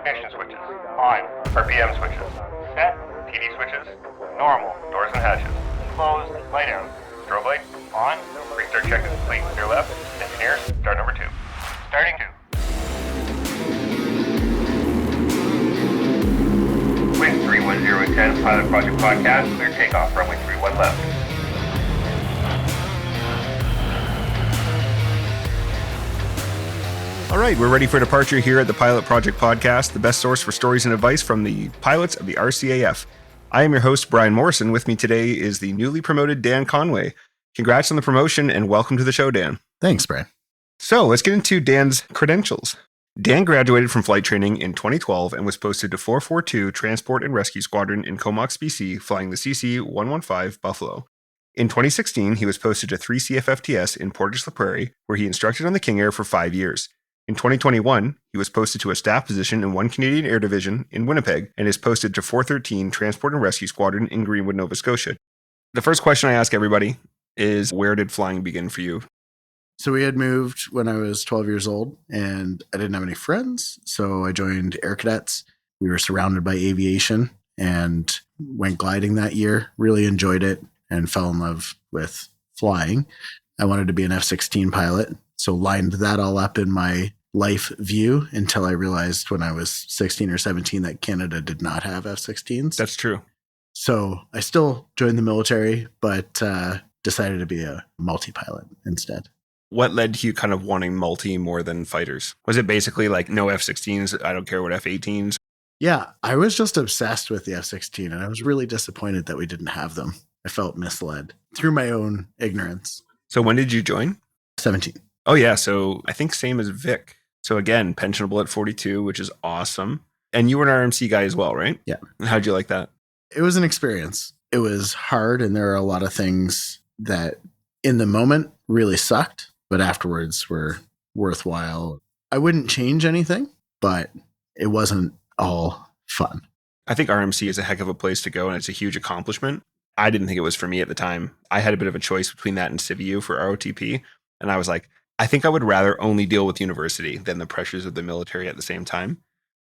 ignition switches. On. RPM switches. Set. TD switches. Normal. Doors and hatches. Closed. Light out. Strobe light. On. Restart check is complete. Clear left. Engineers, start number 2. Starting 2. Wind 310, Pilot Project Podcast. Clear takeoff. Runway 31 left. All right, we're ready for departure here at the Pilot Project Podcast, the best source for stories and advice from the pilots of the RCAF. I am your host, Brian Morrison. With me today is the newly promoted Dan Conway. Congrats on the promotion and welcome to the show, Dan. Thanks, Brian. So let's get into Dan's credentials. Dan graduated from flight training in 2012 and was posted to 442 Transport and Rescue Squadron in Comox BC, flying the CC-115 Buffalo. In 2016, he was posted to 3 CFFTS in Portage la Prairie, where he instructed on the King Air for 5 years. In 2021, he was posted to a staff position in 1 Canadian Air Division in Winnipeg and is posted to 413 Transport and Rescue Squadron in Greenwood, Nova Scotia. The first question I ask everybody is, where did flying begin for you? So we had moved when I was 12 years old and I didn't have any friends. So I joined Air Cadets. We were surrounded by aviation and went gliding that year. Really enjoyed it and fell in love with flying. I wanted to be an F-16 pilot. So lined that all up in my life view until I realized when I was 16 or 17 that Canada did not have F-16s. That's true. So I still joined the military, but decided to be a multi-pilot instead. What led to you kind of wanting multi more than fighters? Was it basically like no F-16s, I don't care what F-18s? Yeah, I was just obsessed with the F-16 and I was really disappointed that we didn't have them. I felt misled through my own ignorance. So when did you join? 17. Oh yeah, so I think same as Vic. So again, pensionable at 42, which is awesome. And you were an RMC guy as well, right? Yeah. And how'd you like that? It was an experience. It was hard and there are a lot of things that in the moment really sucked, but afterwards were worthwhile. I wouldn't change anything, but it wasn't all fun. I think RMC is a heck of a place to go and it's a huge accomplishment. I didn't think it was for me at the time. I had a bit of a choice between that and CiviU for ROTP. And I was like, I think I would rather only deal with university than the pressures of the military at the same time.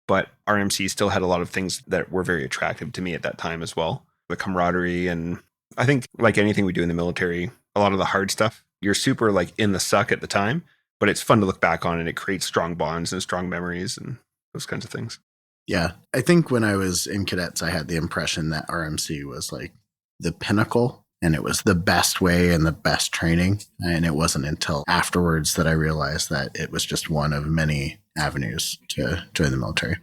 But RMC still had a lot of things that were very attractive to me at that time as well. The camaraderie, and I think like anything we do in the military, a lot of the hard stuff, you're super like in the suck at the time, but it's fun to look back on and it creates strong bonds and strong memories and those kinds of things. Yeah. I think when I was in cadets, I had the impression that RMC was like the pinnacle. And it was the best way and the best training. And it wasn't until afterwards that I realized that it was just one of many avenues to join the military.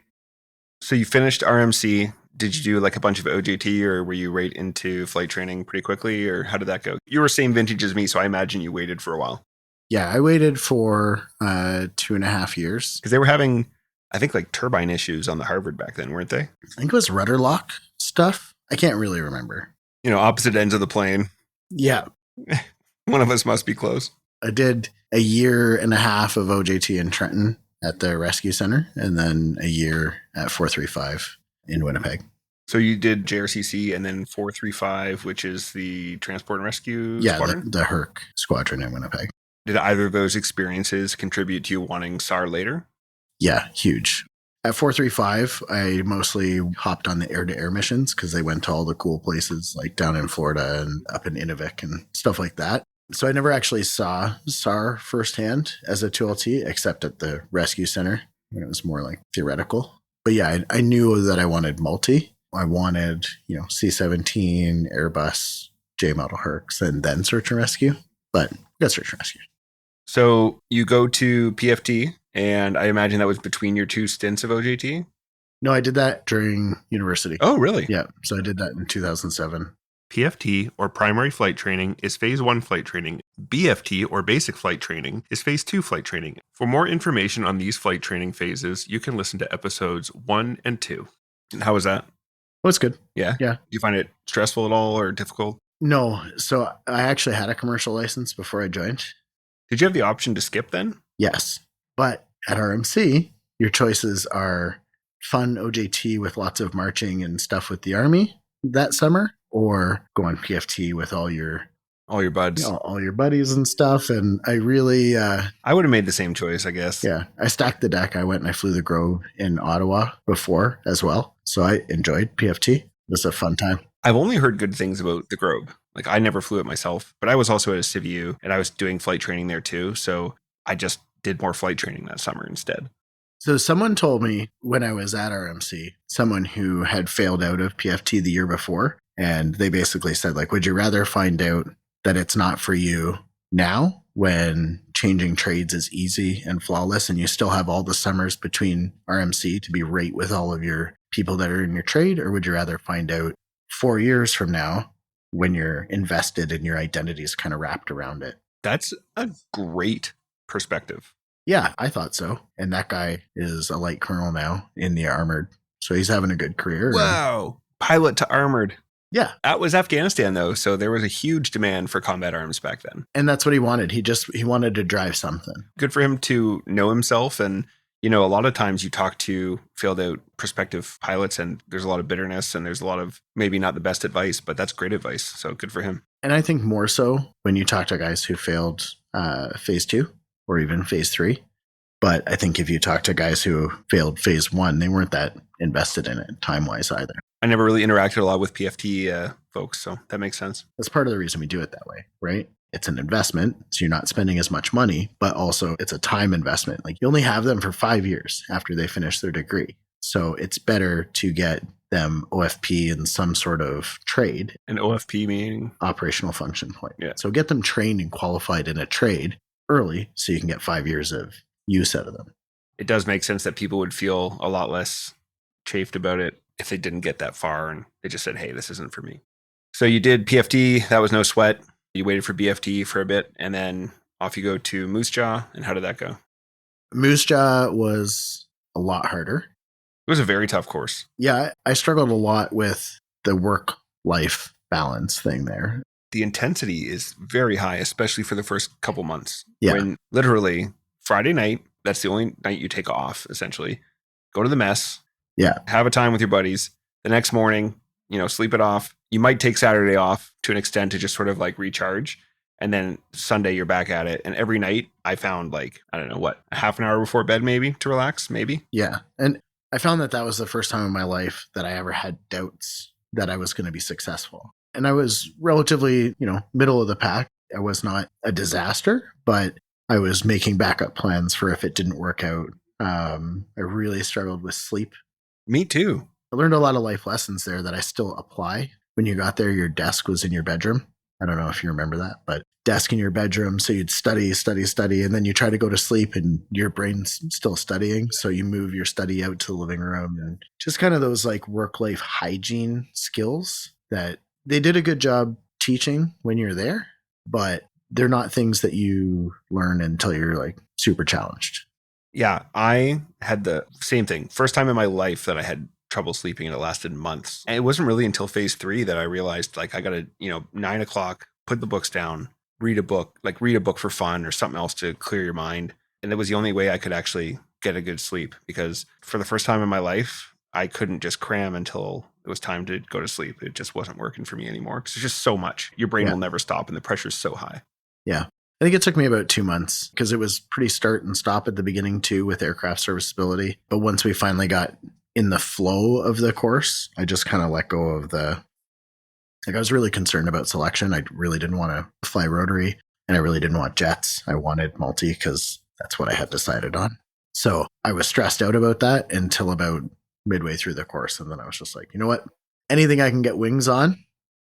So you finished RMC. Did you do like a bunch of OJT or were you right into flight training pretty quickly or how did that go? You were same vintage as me, so I imagine you waited for a while. Yeah, I waited for 2.5 years. Because they were having, I think, like turbine issues on the Harvard back then, weren't they? I think it was rudder lock stuff. I can't really remember. You know, opposite ends of the plane. Yeah. One of us must be close. I did 1.5 years of OJT in Trenton at the rescue center and then a year at 435 in Winnipeg. So you did JRCC and then 435, which is the Transport and Rescue Squadron? Yeah, the HERC squadron in Winnipeg. Did either of those experiences contribute to you wanting SAR later? Yeah, huge. At 435, I mostly hopped on the air-to-air missions because they went to all the cool places like down in Florida and up in Inuvik and stuff like that. So I never actually saw SAR firsthand as a 2LT except at the rescue center when it was more like theoretical. But yeah, I knew that I wanted multi. I wanted, C-17, Airbus, J-model HERCs, and then search and rescue. But we got search and rescue. So you go to PFT. And I imagine that was between your 2 stints of OJT? No, I did that during university. Oh, really? Yeah. So I did that in 2007. PFT, or Primary Flight Training, is Phase 1 flight training. BFT, or Basic Flight Training, is Phase 2 flight training. For more information on these flight training phases, you can listen to episodes 1 and 2. And how was that? Well, it's good. Yeah? Yeah. Do you find it stressful at all or difficult? No. So I actually had a commercial license before I joined. Did you have the option to skip then? Yes. But at RMC, your choices are fun OJT with lots of marching and stuff with the Army that summer, or go on PFT with all your All your buds. all your buddies and stuff. And I really, I would have made the same choice, I guess. yeah, I stacked the deck. I went and I flew the Grove in Ottawa before as well. So I enjoyed PFT. It was a fun time. I've only heard good things about the Grove. Like, I never flew it myself, but I was also at a CiVU and I was doing flight training there too. So I just did more flight training that summer instead. So someone told me when I was at RMC, someone who had failed out of PFT the year before, and they basically said, like, would you rather find out that it's not for you now when changing trades is easy and flawless and you still have all the summers between RMC to be right with all of your people that are in your trade, or would you rather find out 4 years from now when you're invested and your identity is kind of wrapped around it? That's a great perspective. Yeah, I thought so. And that guy is a light colonel now in the armored. So he's having a good career. Wow. Pilot to armored. Yeah. That was Afghanistan, though. So there was a huge demand for combat arms back then. And that's what he wanted. He wanted to drive something. Good for him to know himself. And, you know, a lot of times you talk to failed out prospective pilots and there's a lot of bitterness and there's a lot of maybe not the best advice, but that's great advice. So good for him. And I think more so when you talk to guys who failed phase 2 or even phase 3. But I think if you talk to guys who failed phase 1, they weren't that invested in it time-wise either. I never really interacted a lot with PFT folks, so that makes sense. That's part of the reason we do it that way, right? It's an investment, so you're not spending as much money, but also it's a time investment. Like, you only have them for 5 years after they finish their degree. So it's better to get them OFP in some sort of trade. An OFP meaning? Operational function point. Yeah. So get them trained and qualified in a trade early so you can get 5 years of use out of them. It does make sense that people would feel a lot less chafed about it if they didn't get that far and they just said, hey, this isn't for me. So you did PFT, that was no sweat. You waited for BFT for a bit and then off you go to Moose Jaw. And how did that go? Moose Jaw was a lot harder. It was a very tough course. Yeah, I struggled a lot with the work-life balance thing there. The intensity is very high, especially for the first couple months. Yeah. When literally Friday night, that's the only night you take off, essentially. Go to the mess. Yeah. Have a time with your buddies. The next morning, you know, sleep it off. You might take Saturday off to an extent to just sort of like recharge. And then Sunday, you're back at it. And every night I found like, I don't know what, a half an hour before bed, maybe to relax, maybe. Yeah. And I found that was the first time in my life that I ever had doubts that I was going to be successful. And I was relatively, middle of the pack. I was not a disaster, but I was making backup plans for if it didn't work out. I really struggled with sleep. Me too. I learned a lot of life lessons there that I still apply. When you got there, your desk was in your bedroom. I don't know if you remember that, but desk in your bedroom. So you'd study, and then you try to go to sleep and your brain's still studying. So you move your study out to the living room and just kind of those like work-life hygiene skills that they did a good job teaching when you're there, but they're not things that you learn until you're like super challenged. Yeah, I had the same thing. First time in my life that I had trouble sleeping and it lasted months. And it wasn't really until phase 3 that I realized like I got to, 9 o'clock, put the books down, read a book for fun or something else to clear your mind. And it was the only way I could actually get a good sleep because for the first time in my life, I couldn't just cram until it was time to go to sleep. It just wasn't working for me anymore because there's just so much. Your brain will never stop and the pressure's so high. Yeah. I think it took me about 2 months because it was pretty start and stop at the beginning too with aircraft serviceability. But once we finally got in the flow of the course, I just kind of let go of I was really concerned about selection. I really didn't want to fly rotary and I really didn't want jets. I wanted multi because that's what I had decided on. So I was stressed out about that until about midway through the course. And then I was just like, you know what? Anything I can get wings on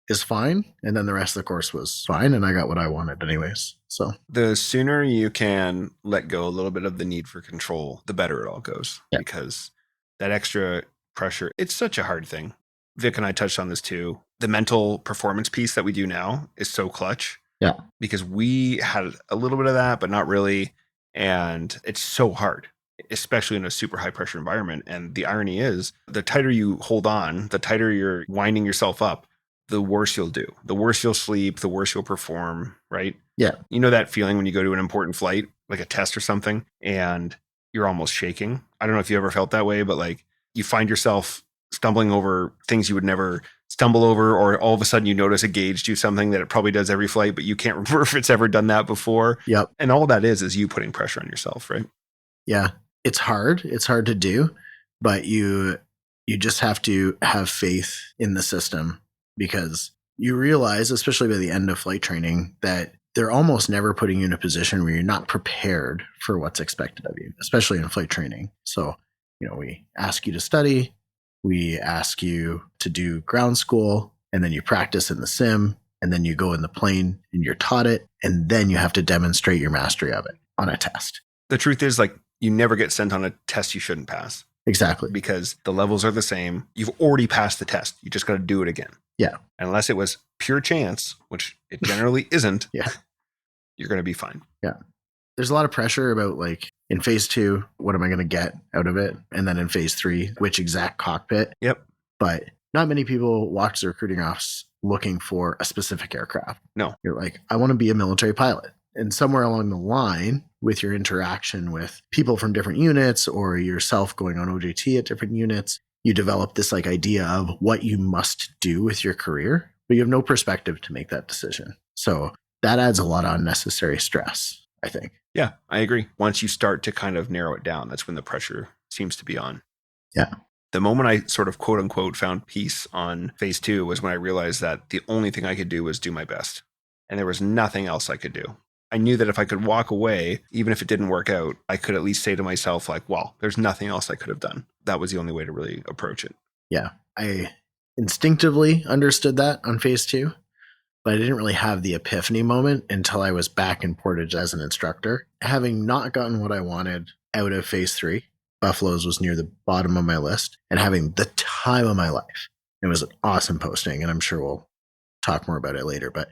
is fine. And then the rest of the course was fine. And I got what I wanted anyways. So the sooner you can let go a little bit of the need for control, the better it all goes. Yeah. Because that extra pressure, it's such a hard thing. Vic and I touched on this too. The mental performance piece that we do now is so clutch. Yeah. Because we had a little bit of that, but not really. And it's so hard, especially in a super high pressure environment. And the irony is the tighter you hold on, the tighter you're winding yourself up, the worse you'll do. The worse you'll sleep, the worse you'll perform, right? Yeah. You know that feeling when you go to an important flight, like a test or something, and you're almost shaking. I don't know if you ever felt that way, but like you find yourself stumbling over things you would never stumble over, or all of a sudden you notice a gauge do something that it probably does every flight, but you can't remember if it's ever done that before. Yep. And all that is you putting pressure on yourself, right? Yeah. It's hard. It's hard to do, but you just have to have faith in the system, because you realize, especially by the end of flight training, that they're almost never putting you in a position where you're not prepared for what's expected of you, especially in flight training. So, we ask you to study, we ask you to do ground school, and then you practice in the sim, and then you go in the plane and you're taught it, and then you have to demonstrate your mastery of it on a test. The truth is, like, you never get sent on a test you shouldn't pass. Exactly. Because the levels are the same. You've already passed the test. You just got to do it again. Yeah. Unless it was pure chance, which it generally isn't. Yeah. You're going to be fine. Yeah. There's a lot of pressure about, like, in phase 2, what am I going to get out of it? And then in phase 3, which exact cockpit? Yep. But not many people walk to the recruiting office looking for a specific aircraft. No. You're like, I want to be a military pilot. And somewhere along the line, with your interaction with people from different units, or yourself going on OJT at different units, you develop this like idea of what you must do with your career, but you have no perspective to make that decision. So that adds a lot of unnecessary stress, I think. Yeah, I agree. Once you start to kind of narrow it down, that's when the pressure seems to be on. Yeah. The moment I sort of quote unquote found peace on phase 2 was when I realized that the only thing I could do was do my best. And there was nothing else I could do. I knew that if I could walk away, even if it didn't work out, I could at least say to myself, like, well, there's nothing else I could have done. That was the only way to really approach it. Yeah. I instinctively understood that on phase 2, but I didn't really have the epiphany moment until I was back in Portage as an instructor. Having not gotten what I wanted out of phase 3, Buffalo's was near the bottom of my list, and having the time of my life. It was an awesome posting, and I'm sure we'll talk more about it later, but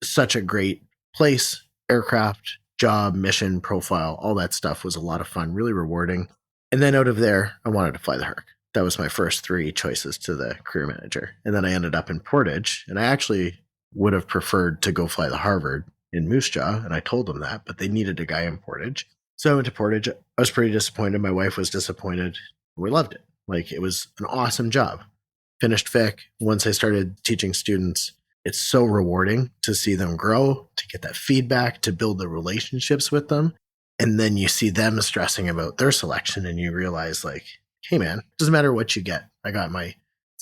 such a great place. Aircraft, job, mission, profile, all that stuff was a lot of fun, really rewarding. And then out of there, I wanted to fly the Herc. That was my first 3 choices to the career manager. And then I ended up in Portage, and I actually would have preferred to go fly the Harvard in Moose Jaw, and I told them that, but they needed a guy in Portage. So I went to Portage. I was pretty disappointed. My wife was disappointed. We loved it. Like, it was an awesome job. Finished FIC. Once I started teaching students, it's so rewarding to see them grow, to get that feedback, to build the relationships with them. And then you see them stressing about their selection, and you realize, like, hey, man, it doesn't matter what you get. I got my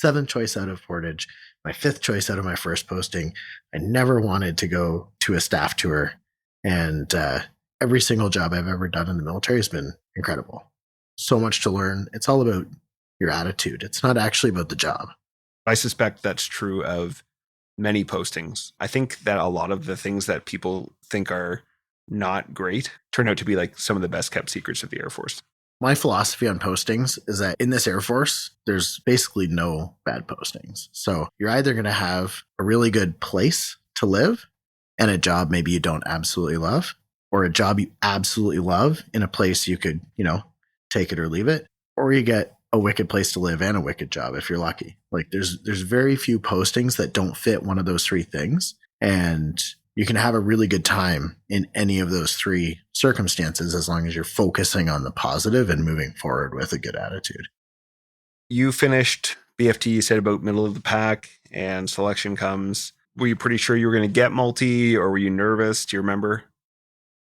7th choice out of Portage, my 5th choice out of my first posting. I never wanted to go to a staff tour. And every single job I've ever done in the military has been incredible. So much to learn. It's all about your attitude. It's not actually about the job. I suspect that's true of many postings. I think that a lot of the things that people think are not great turn out to be like some of the best kept secrets of the Air Force. My philosophy on postings is that in this Air Force, there's basically no bad postings. So you're either going to have a really good place to live and a job maybe you don't absolutely love, or a job you absolutely love in a place you could, take it or leave it, or you get a wicked place to live and a wicked job if you're lucky. Like, there's very few postings that don't fit one of those 3 things. And you can have a really good time in any of those 3 circumstances as long as you're focusing on the positive and moving forward with a good attitude. You finished BFT, you said about middle of the pack, and selection comes. Were you pretty sure you were going to get multi, or were you nervous? Do you remember?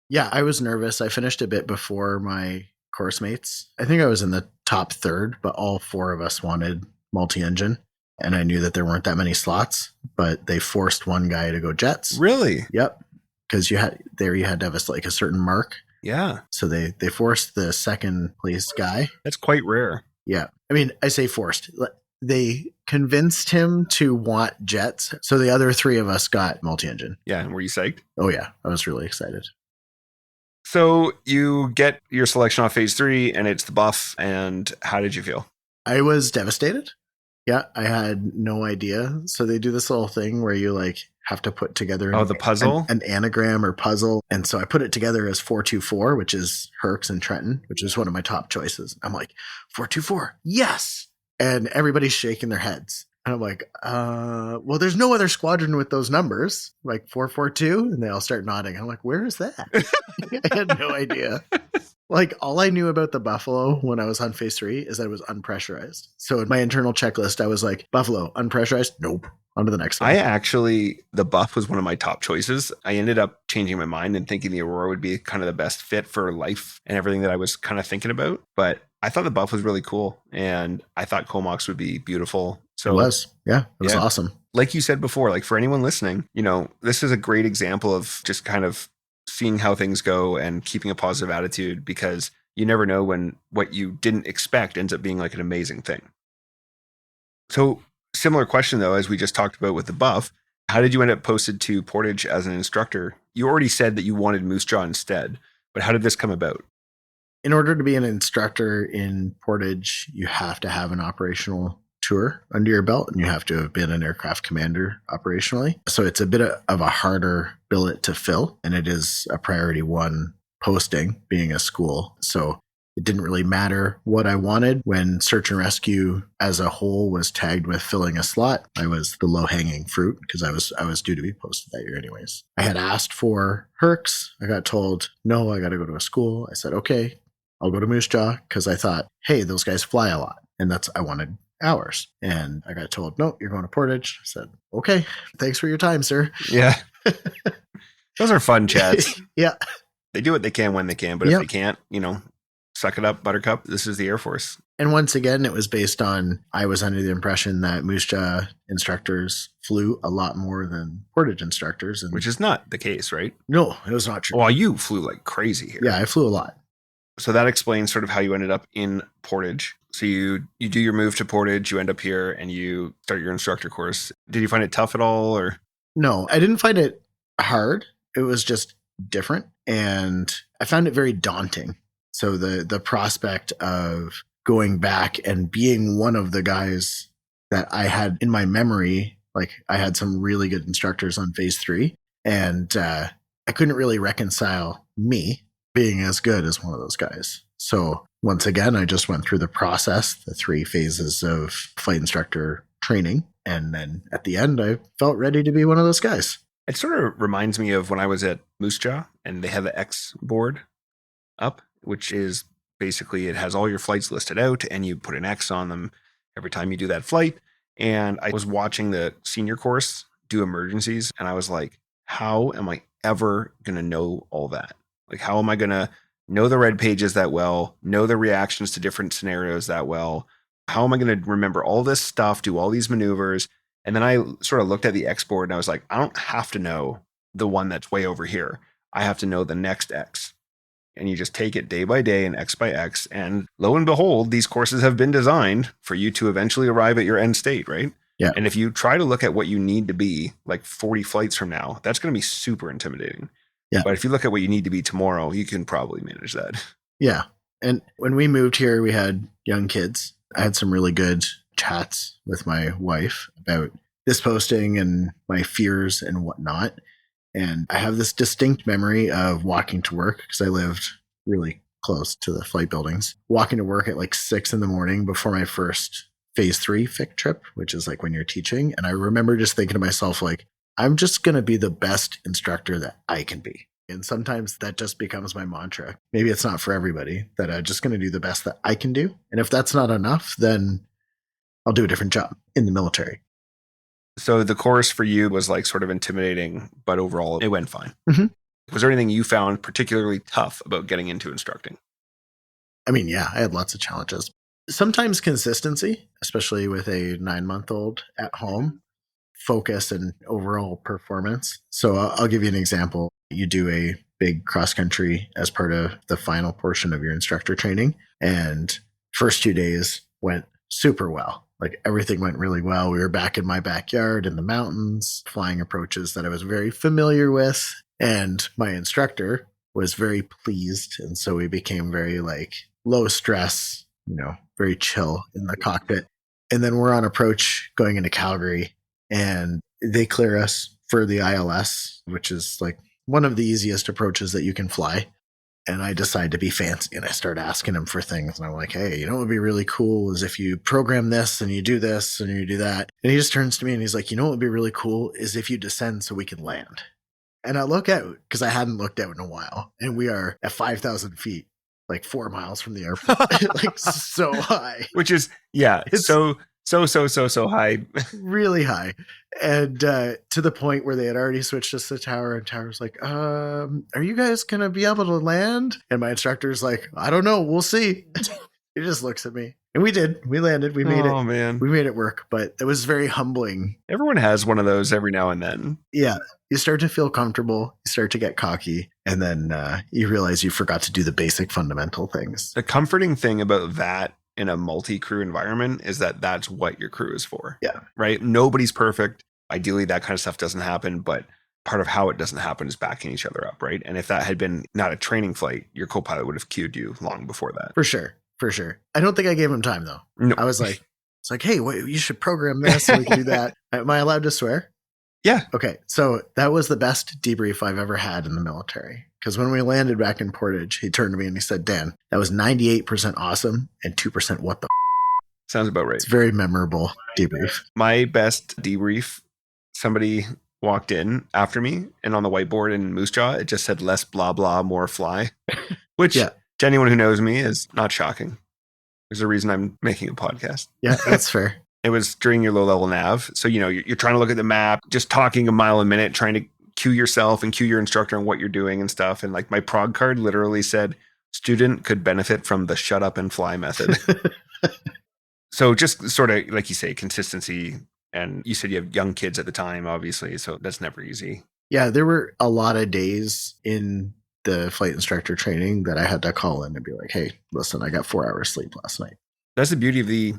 Yeah, I was nervous. I finished a bit before my course mates. I think I was in the top 3rd, but all 4 of us wanted multi-engine. And I knew that there weren't that many slots, but they forced one guy to go jets. Really? Yep. Because you had to have a certain mark. Yeah. So they forced the 2nd place guy. That's quite rare. Yeah. I mean, I say forced. They convinced him to want jets. So the other 3 of us got multi-engine. Yeah. And were you psyched? Oh, yeah. I was really excited. So you get your selection off phase 3 and it's the buff. And how did you feel? I was devastated. Yeah, I had no idea. So they do this little thing where you have to put together the puzzle, an anagram or puzzle. And so I put it together as 424, which is Hercs and Trenton, which is one of my top choices. I'm like, 424, yes. And everybody's shaking their heads. And I'm like, well, there's no other squadron with those numbers, like 442. And they all start nodding. I'm like, where is that? I had no idea. Like, all I knew about the Buffalo when I was on phase 3 is that it was unpressurized. So in my internal checklist, I was like, Buffalo, unpressurized? Nope. On to the next one. The Buff was one of my top choices. I ended up changing my mind and thinking the Aurora would be kind of the best fit for life and everything that I was kind of thinking about. But I thought the Buff was really cool, and I thought Comox would be beautiful. So it was. Yeah, it was yeah. awesome. Like you said before, like for anyone listening, this is a great example of just kind of seeing how things go and keeping a positive attitude, because you never know when what you didn't expect ends up being like an amazing thing. So similar question though, as we just talked about with the Buff, how did you end up posted to Portage as an instructor? You already said that you wanted Moose Jaw instead, but how did this come about? In order to be an instructor in Portage, you have to have an operational tour under your belt, and you have to have been an aircraft commander operationally. So it's a bit of a harder billet to fill, and it is a priority 1 posting being a school. So it didn't really matter what I wanted. When search and rescue as a whole was tagged with filling a slot, I was the low-hanging fruit because I was due to be posted that year anyways. I had asked for Hercs. I got told, no, I got to go to a school. I said, okay, I'll go to Moose Jaw, because I thought, hey, those guys fly a lot, and I wanted hours. And I got told, no, you're going to Portage. I said, okay, thanks for your time, sir. Yeah. Those are fun chats. Yeah. They do what they can when they can, but if they can't, suck it up, Buttercup. This is the Air Force. And once again, it was based on, I was under the impression that Moose Jaw instructors flew a lot more than Portage instructors. Which is not the case, right? No, it was not true. Well, you flew like crazy here. Yeah, I flew a lot. So that explains sort of how you ended up in Portage. So you do your move to Portage, you end up here, and you start your instructor course. Did you find it tough at all, or? No, I didn't find it hard. It was just different, and I found it very daunting. So the prospect of going back and being one of the guys that I had in my memory, like I had some really good instructors on phase 3, and I couldn't really reconcile me being as good as one of those guys. So once again, I just went through the process, the 3 phases of flight instructor training. And then at the end, I felt ready to be one of those guys. It sort of reminds me of when I was at Moose Jaw and they have the X board up, which is basically, it has all your flights listed out and you put an X on them every time you do that flight. And I was watching the senior course do emergencies, and I was like, how am I ever going to know all that? Like, how am I going to know the red pages that well, know the reactions to different scenarios that well? How am I going to remember all this stuff, do all these maneuvers? And then I sort of looked at the X board and I was like, I don't have to know the one that's way over here. I have to know the next X. And you just take it day by day and X by X. And lo and behold, these courses have been designed for you to eventually arrive at your end state, right? Yeah. And if you try to look at what you need to be like 40 flights from now, that's going to be super intimidating. Yeah. But if you look at what you need to be tomorrow, you can probably manage that. Yeah. And when we moved here, we had young kids. I had some really good chats with my wife about this posting and my fears and whatnot. And I have this distinct memory of walking to work because I lived really close to the flight buildings, walking to work at like 6 a.m. before my first phase 3 FIC trip, which is like when you're teaching. And I remember just thinking to myself, like, I'm just going to be the best instructor that I can be. And sometimes that just becomes my mantra. Maybe it's not for everybody, that I'm just going to do the best that I can do. And if that's not enough, then I'll do a different job in the military. So the course for you was like sort of intimidating, but overall it went fine. Mm-hmm. Was there anything you found particularly tough about getting into instructing? I mean, yeah, I had lots of challenges. Sometimes consistency, especially with a 9-month-old at home, focus and overall performance. So I'll give you an example. You do a big cross country as part of the final portion of your instructor training. And first 2 days went super well. Like everything went really well. We were back in my backyard in the mountains, flying approaches that I was very familiar with. And my instructor was very pleased. And so we became very like low stress, very chill in the cockpit. And then we're on approach going into Calgary, and they clear us for the ILS, which is like one of the easiest approaches that you can fly. And I decide to be fancy and I start asking him for things. And I'm like, hey, what would be really cool is if you program this and you do this and you do that. And he just turns to me and he's like, what would be really cool is if you descend so we can land. And I look out because I hadn't looked out in a while. And we are at 5,000 feet. like 4 miles from the airport, like so high. Which is, yeah, It's- so high. Really high. And to the point where they had already switched us to the tower, and tower's like, are you guys going to be able to land? And my instructor's like, I don't know. We'll see. He just looks at me. And we did. We landed. We made Oh, it. man. We made it work. But it was very humbling. Everyone has one of those every now and then. Yeah. You start to feel comfortable. You start to get cocky. And then you realize you forgot to do the basic fundamental things. The comforting thing about that in a multi-crew environment is that that's what your crew is for. Yeah. Right? Nobody's perfect. Ideally, that kind of stuff doesn't happen, but part of how it doesn't happen is backing each other up, right? And if that had been not a training flight, your co-pilot would have cued you long before that. For sure. For sure. I don't think I gave him time, though. No. I was like, it's like, hey, wait, you should program this so we can do that. Am I allowed to swear? Yeah. Okay. So that was the best debrief I've ever had in the military. Because when we landed back in Portage, he turned to me and he said, Dan, that was 98% awesome and 2% what the Sounds about right. It's a very memorable debrief. My best debrief, somebody walked in after me, and on the whiteboard in Moose Jaw, it just said less blah, blah, more fly, which Yeah. to anyone who knows me is not shocking. There's a reason I'm making a podcast. Yeah, that's fair. It was during your low level nav. So, you're trying to look at the map, just talking a mile a minute, trying to cue yourself and cue your instructor on what you're doing and stuff. And like my prog card literally said, student could benefit from the shut up and fly method. So just sort of, like you say, consistency. And you said you have young kids at the time, obviously. So that's never easy. Yeah, there were a lot of days in the flight instructor training that I had to call in and be like, hey, listen, I got 4 hours sleep last night. That's the beauty of the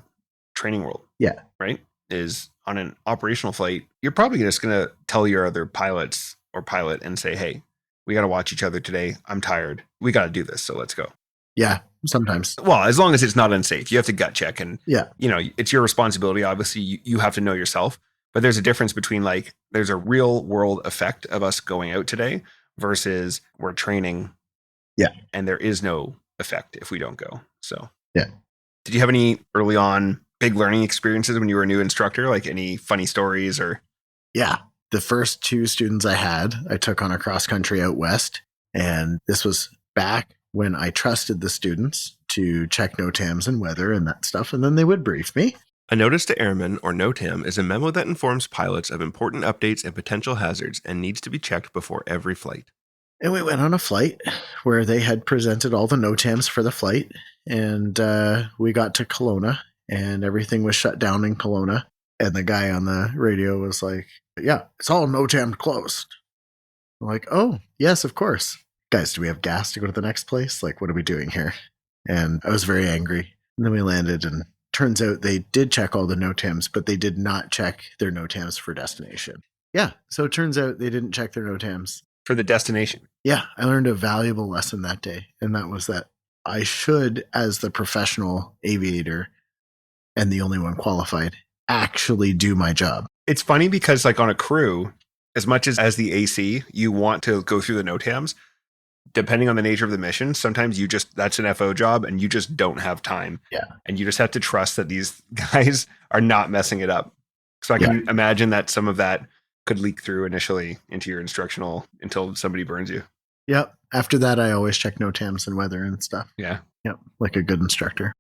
training world. Yeah. Right? Is on an operational flight, you're probably just going to tell your other pilots or pilot and say, hey, we got to watch each other today. I'm tired. We got to do this. So let's go. Yeah, sometimes. Well, as long as it's not unsafe, you have to gut check. And, Yeah. It's your responsibility. Obviously, you have to know yourself. But there's a difference between there's a real world effect of us going out today versus we're training. Yeah. And there is no effect if we don't go. So, yeah. Did you have any early on big learning experiences when you were a new instructor? Like any funny stories or? Yeah. The first 2 students I took on a cross country out west. And this was back when I trusted the students to check NOTAMs and weather and that stuff. And then they would brief me. A notice to airmen, or NOTAM, is a memo that informs pilots of important updates and potential hazards and needs to be checked before every flight. And we went on a flight where they had presented all the NOTAMs for the flight. And we got to Kelowna and everything was shut down in Kelowna. And the guy on the radio was like, yeah, it's all NOTAM closed. I'm like, oh, yes, of course. Guys, do we have gas to go to the next place? Like, what are we doing here? And I was very angry. And then we landed, and turns out they did check all the NOTAMs, but they did not check their NOTAMs for destination. Yeah, so it turns out they didn't check their NOTAMs. For the destination. Yeah, I learned a valuable lesson that day, and that was that I should, as the professional aviator and the only one qualified, actually do my job. It's funny because on a crew, as much as the AC, you want to go through the NOTAMs. Depending on the nature of the mission, sometimes that's an FO job and you just don't have time. Yeah. And you just have to trust that these guys are not messing it up. So I can imagine that some of that could leak through initially into your instructional until somebody burns you. Yep. After that, I always check NOTAMs and weather and stuff. Yeah. Yep. Like a good instructor.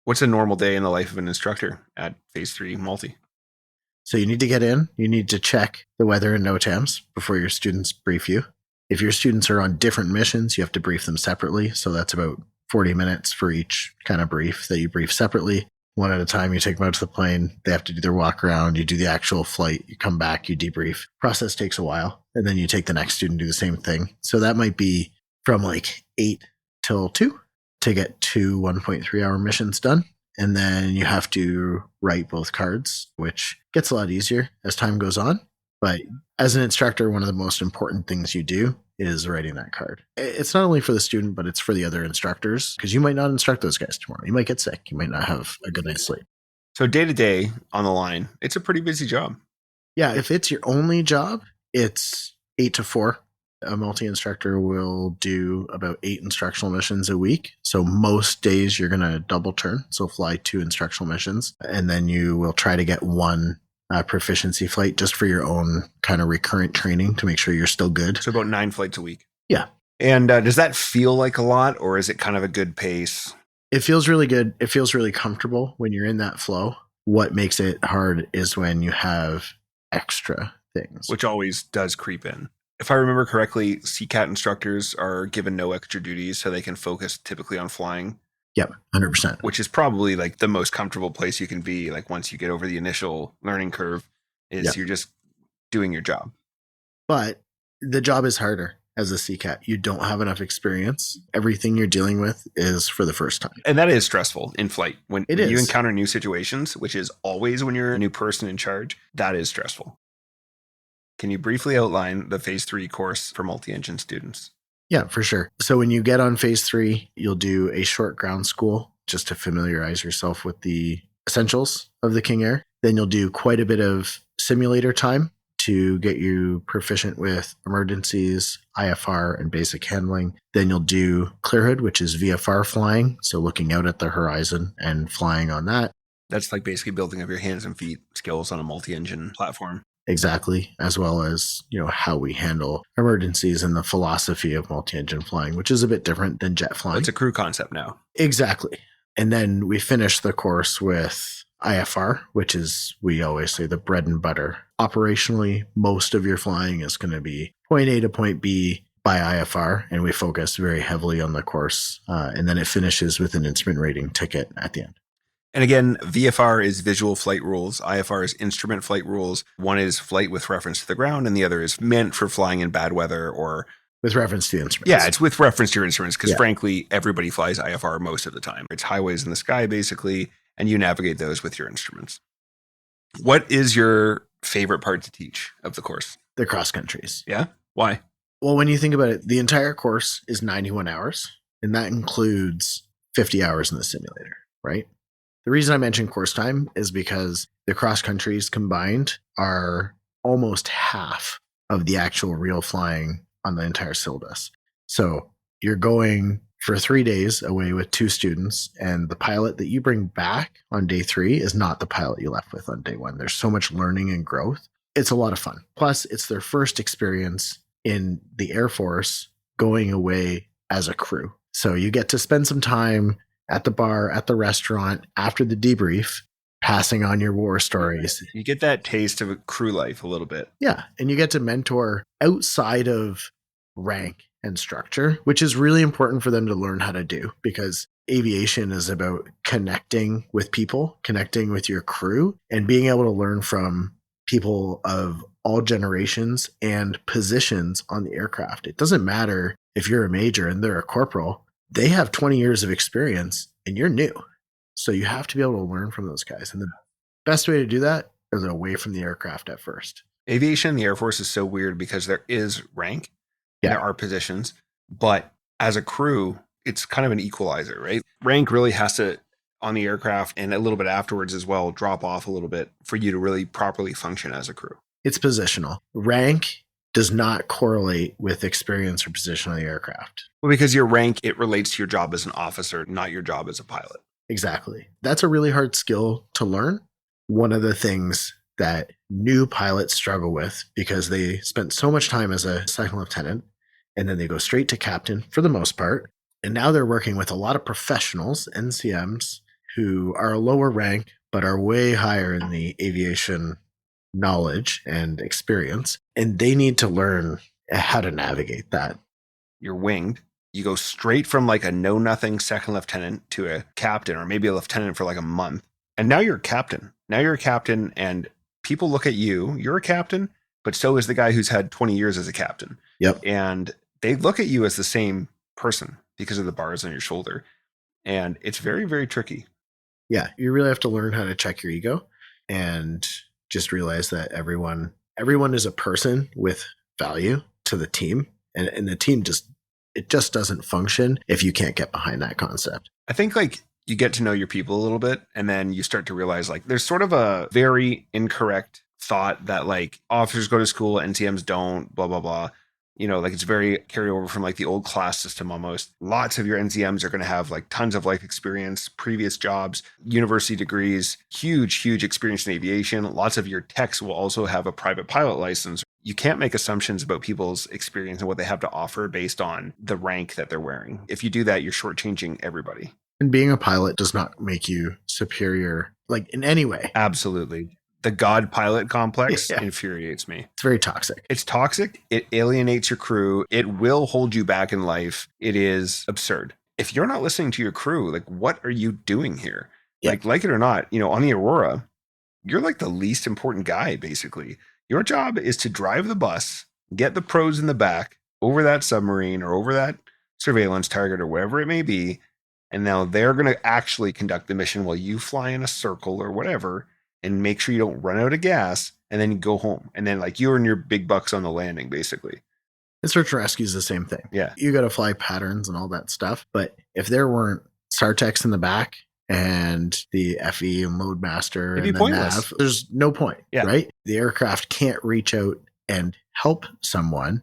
What's a normal day in the life of an instructor at Phase 3 multi? So you need to get in. You need to check the weather and NOTAMs before your students brief you. If your students are on different missions, you have to brief them separately. So that's about 40 minutes for each kind of brief that you brief separately. One at a time, you take them out to the plane. They have to do their walk around. You do the actual flight. You come back, you debrief. Process takes a while. And then you take the next student, do the same thing. So that might be from 8 till 2 to get 2 1.3 hour missions done. And then you have to write both cards, which gets a lot easier as time goes on. But as an instructor, one of the most important things you do is writing that card. It's not only for the student, but it's for the other instructors, because you might not instruct those guys tomorrow. You might get sick. You might not have a good night's sleep. So day to day on the line, it's a pretty busy job. Yeah, if it's your only job, it's 8 to 4. A multi-instructor will do about 8 instructional missions a week. So most days you're going to double turn. So fly 2 instructional missions, and then you will try to get 1 proficiency flight just for your own kind of recurrent training to make sure you're still good. So about 9 flights a week. Yeah. And does that feel like a lot, or is it kind of a good pace? It feels really good. It feels really comfortable when you're in that flow. What makes it hard is when you have extra things. Which always does creep in. If I remember correctly, CCAT instructors are given no extra duties, so they can focus typically on flying. Yep, 100%. Which is probably like the most comfortable place you can be. Like once you get over the initial learning curve, is you're just doing your job. But the job is harder as a CCAT. You don't have enough experience. Everything you're dealing with is for the first time. And that is stressful in flight. When It you is. encounter new situations, which is always when you're a new person in charge, that is stressful. Can you briefly outline the Phase 3 course for multi-engine students? Yeah, for sure. So when you get on Phase 3, you'll do a short ground school just to familiarize yourself with the essentials of the King Air. Then you'll do quite a bit of simulator time to get you proficient with emergencies, IFR, and basic handling. Then you'll do Clearhood, which is VFR flying. So looking out at the horizon and flying on that. That's like basically building up your hands and feet skills on a multi-engine platform. Exactly, as well as, how we handle emergencies and the philosophy of multi-engine flying, which is a bit different than jet flying. It's a crew concept now. Exactly. And then we finish the course with IFR, which is, we always say, the bread and butter. Operationally, most of your flying is going to be point A to point B by IFR, and we focus very heavily on the course. And then it finishes with an instrument rating ticket at the end. And again, VFR is visual flight rules. IFR is instrument flight rules. One is flight with reference to the ground, and the other is meant for flying in bad weather or... with reference to the instruments. Yeah, it's with reference to your instruments because frankly, everybody flies IFR most of the time. It's highways in the sky, basically, and you navigate those with your instruments. What is your favorite part to teach of the course? The cross countries. Yeah? Why? Well, when you think about it, the entire course is 91 hours, and that includes 50 hours in the simulator, right? The reason I mentioned course time is because the cross countries combined are almost half of the actual real flying on the entire syllabus. So you're going for 3 days away with 2 students, and the pilot that you bring back on day 3 is not the pilot you left with on day 1. There's so much learning and growth. It's a lot of fun. Plus, it's their first experience in the Air Force going away as a crew. So you get to spend some time at the bar, at the restaurant, after the debrief, passing on your war stories. You get that taste of a crew life a little bit. Yeah, and you get to mentor outside of rank and structure, which is really important for them to learn how to do, because aviation is about connecting with people, connecting with your crew, and being able to learn from people of all generations and positions on the aircraft. It doesn't matter if you're a major and they're a corporal. They have 20 years of experience and you're new. So you have to be able to learn from those guys. And the best way to do that is away from the aircraft at first. Aviation in the Air Force is so weird because there is rank. Yeah. There are positions, but as a crew, it's kind of an equalizer, right? Rank really has to, on the aircraft and a little bit afterwards as well, drop off a little bit for you to really properly function as a crew. It's positional. Rank does not correlate with experience or position on the aircraft. Well, because your rank, it relates to your job as an officer, not your job as a pilot. Exactly. That's a really hard skill to learn. One of the things that new pilots struggle with, because they spent so much time as a second lieutenant and then they go straight to captain for the most part. And now they're working with a lot of professionals, NCMs, who are a lower rank, but are way higher in the aviation knowledge and experience. And they need to learn how to navigate that. You're winged. You go straight from like a know-nothing second lieutenant to a captain, or maybe a lieutenant for like a month. And now you're a captain. Now you're a captain and people look at you. You're a captain, but so is the guy who's had 20 years as a captain. Yep. And they look at you as the same person because of the bars on your shoulder. And it's very, very tricky. Yeah. You really have to learn how to check your ego and just realize that everyone is a person with value to the team. And the team just doesn't function if you can't get behind that concept. I think like you get to know your people a little bit, and then you start to realize like there's sort of a very incorrect thought that like officers go to school, NCMs don't, blah, blah, blah. You know, like it's very carried over from like the old class system almost. Lots of your NCMs are going to have like tons of life experience, previous jobs, university degrees, huge experience in aviation. Lots of your techs will also have a private pilot license. You can't make assumptions about people's experience and what they have to offer based on the rank that they're wearing. If you do that, you're shortchanging everybody. And being a pilot does not make you superior, like in any way. Absolutely. The God pilot complex Yeah. infuriates me. It's very toxic. It's toxic. It alienates your crew. It will hold you back in life. It is absurd. If you're not listening to your crew, like, what are you doing here? Yeah. Like it or not, on the Aurora, you're like the least important guy, basically. Your job is to drive the bus, get the pros in the back over that submarine or over that surveillance target or wherever it may be. And now they're going to actually conduct the mission while you fly in a circle or whatever and make sure you don't run out of gas, and then you go home. And then like you earn your big bucks on the landing, basically. And search and rescue is the same thing. Yeah. You got to fly patterns and all that stuff. But if there weren't SARTECs in the back and the FE and Loadmaster It'd be and the pointless. nav, there's no point, Yeah. right? The aircraft can't reach out and help someone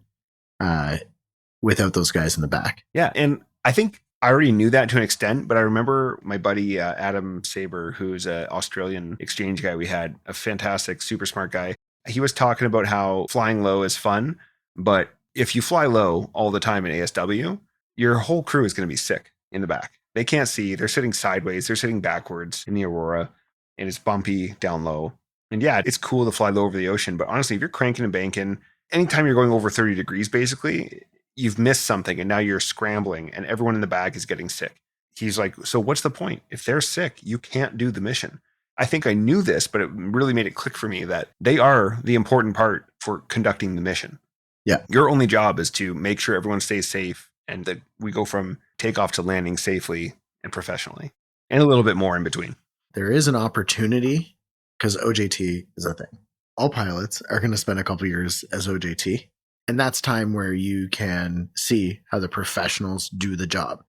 without those guys in the back. Yeah. And I think I already knew that to an extent, but I remember my buddy Adam Saber, who's an Australian exchange guy we had, a fantastic, super smart guy. He was talking about how flying low is fun, but if you fly low all the time in ASW, your whole crew is going to be sick in the back. They can't see. They're sitting sideways. They're sitting backwards in the Aurora, and it's bumpy down low. And yeah, it's cool to fly low over the ocean, but honestly, if you're cranking and banking, anytime you're going over 30 degrees, basically, you've missed something, and now you're scrambling, and everyone in the back is getting sick. He's like, so what's the point? If they're sick, you can't do the mission. I think I knew this, but it really made it click for me that they are the important part for conducting the mission. Yeah. Your only job is to make sure everyone stays safe and that we go from takeoff to landing safely and professionally, and a little bit more in between. There is an opportunity because OJT is a thing. All pilots are going to spend a couple years as OJT. And that's time where you can see how the professionals do the job.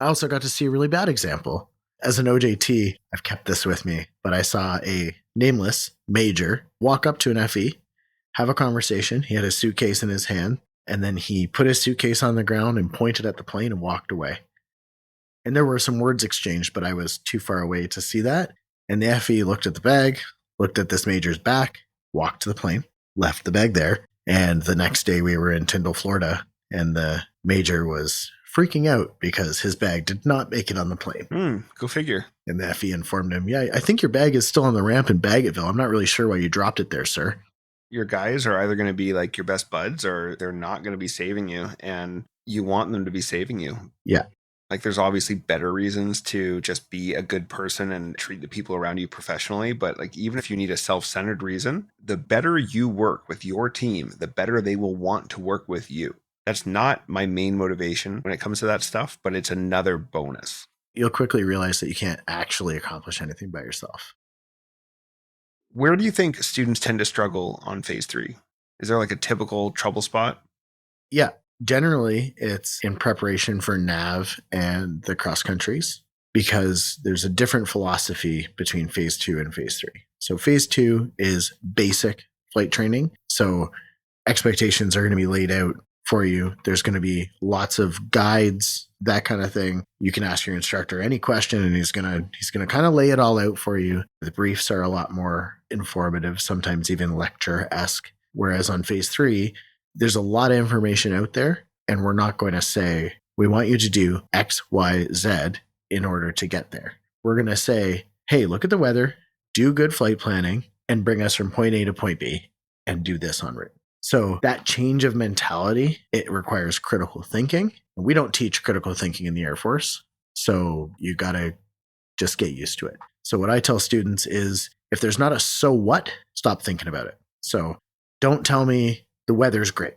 I also got to see a really bad example. As an OJT, I've kept this with me, but I saw a nameless major walk up to an FE, have a conversation. He had a suitcase in his hand, and then he put his suitcase on the ground and pointed at the plane and walked away. And there were some words exchanged, but I was too far away to see that. And the FE looked at the bag, looked at this major's back, walked to the plane, left the bag there. And the next day we were in Tyndall, Florida, and the major was freaking out because his bag did not make it on the plane. Go figure. And the FE informed him, yeah, I think your bag is still on the ramp in Baggetville. I'm not really sure why you dropped it there, sir. Your guys are either going to be like your best buds or they're not going to be saving you, and you want them to be saving you. Yeah. Like there's obviously better reasons to just be a good person and treat the people around you professionally. But like, even if you need a self-centered reason, the better you work with your team, the better they will want to work with you. That's not my main motivation when it comes to that stuff, but it's another bonus. You'll quickly realize that you can't actually accomplish anything by yourself. Where do you think students tend to struggle on phase 3? Is there like a typical trouble spot? Yeah. Generally, it's in preparation for NAV and the cross countries because there's a different philosophy between phase 2 and phase 3. So phase 2 is basic flight training. So expectations are going to be laid out for you. There's going to be lots of guides, that kind of thing. You can ask your instructor any question and he's going to kind of lay it all out for you. The briefs are a lot more informative, sometimes even lecture-esque. Whereas on phase 3, there's a lot of information out there, and we're not going to say, we want you to do X, Y, Z in order to get there. We're going to say, hey, look at the weather, do good flight planning, and bring us from point A to point B, and do this en route. So that change of mentality, it requires critical thinking. We don't teach critical thinking in the Air Force, so you got to just get used to it. So what I tell students is, if there's not a so what, stop thinking about it. So don't tell me the weather's great.